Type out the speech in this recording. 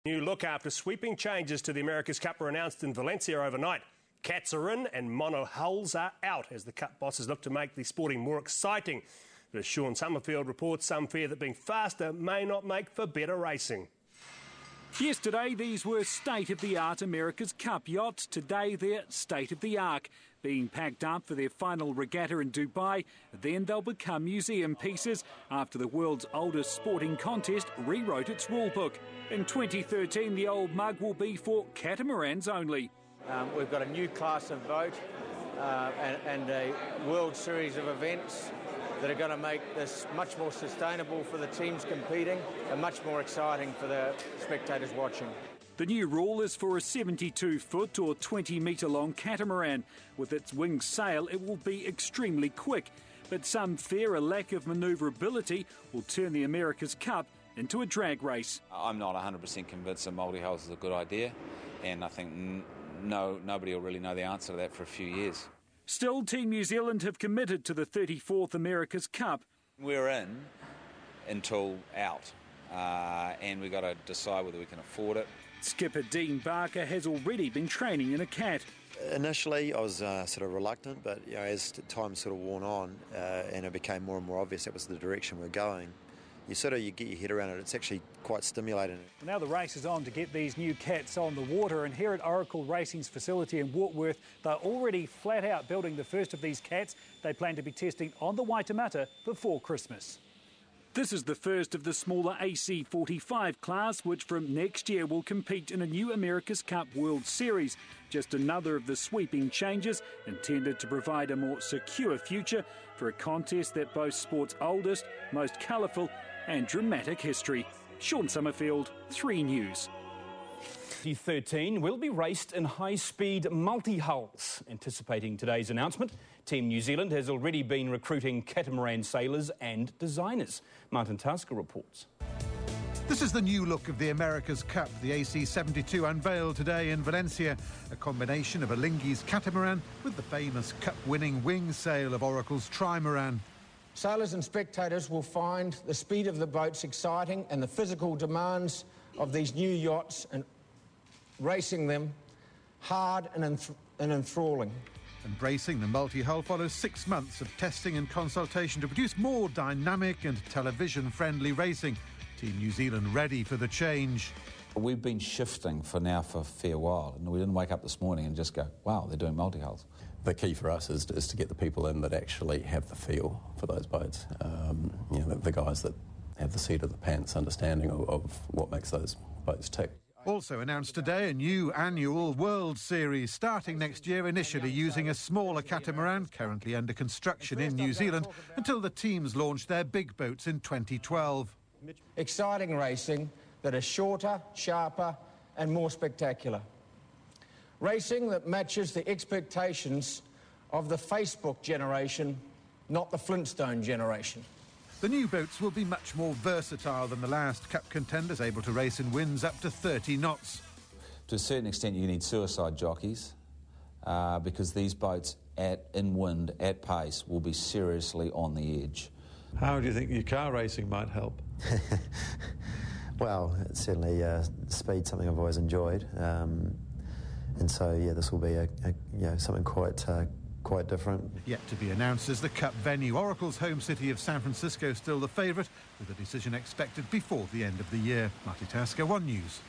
New look after sweeping changes to the America's Cup were announced in Valencia overnight. Cats are in and mono hulls are out as the Cup bosses look to make the sporting more exciting. But as Sean Summerfield reports, some fear that being faster may not make for better racing. Yesterday, these were state-of-the-art America's Cup yachts. Today, they're state-of-the-art, being packed up for their final regatta in Dubai. Then they'll become museum pieces after the world's oldest sporting contest rewrote its rulebook. In 2013, the old mug will be for catamarans only. We've got a new class of boat and a World Series of events that are going to make this much more sustainable for the teams competing and much more exciting for the spectators watching. The new rule is for a 72-foot or 20-metre long catamaran. With its winged sail, it will be extremely quick. But some fear a lack of manoeuvrability will turn the America's Cup into a drag race. I'm not 100% convinced that multi-hulls is a good idea, and I think nobody will really know the answer to that for a few years. Still, Team New Zealand have committed to the 34th America's Cup. We're in until out, and we've got to decide whether we can afford it. Skipper Dean Barker has already been training in a cat. Initially, I was sort of reluctant, but as time sort of worn on and it became more and more obvious that was the direction we're going, you get your head around it. It's actually quite stimulating. Now the race is on to get these new cats on the water, and here at Oracle Racing's facility in Wartworth, they're already flat out building the first of these cats. They plan to be testing on the Waitemata before Christmas. This is the first of the smaller AC35 class, which from next year will compete in a new America's Cup World Series. Just another of the sweeping changes intended to provide a more secure future for a contest that boasts sport's oldest, most colourful and dramatic history. Sean Summerfield, 3 News. 2013 will be raced in high-speed multi-hulls. Anticipating today's announcement, Team New Zealand has already been recruiting catamaran sailors and designers. Martin Tasker reports. This is the new look of the America's Cup. The AC34 unveiled today in Valencia, a combination of a Lingi's catamaran with the famous cup-winning wing sail of Oracle's trimaran. Sailors and spectators will find the speed of the boats exciting and the physical demands of these new yachts and racing them hard and enthralling. Embracing the multi-hull follows 6 months of testing and consultation to produce more dynamic and television-friendly racing. Team New Zealand ready for the change. We've been shifting for a fair while, and we didn't wake up this morning and just go, wow, they're doing multi-hulls. The key for us is to get the people in that actually have the feel for those boats. The guys that have the seat of the pants understanding of what makes those boats tick. Also announced today a new annual World Series starting next year, initially using a smaller catamaran currently under construction in New Zealand until the teams launch their big boats in 2012. Exciting racing that is shorter, sharper and more spectacular. Racing that matches the expectations of the Facebook generation, not the Flintstone generation. The new boats will be much more versatile than the last Cup contenders, able to race in winds up to 30 knots. To a certain extent, you need suicide jockeys because these boats in wind, at pace, will be seriously on the edge. How do you think your car racing might help? Well, it's certainly speed, something I've always enjoyed. And so, this will be something quite different. Yet to be announced as the Cup venue. Oracle's home city of San Francisco still the favourite, with a decision expected before the end of the year. Marty Tasker, 1 News.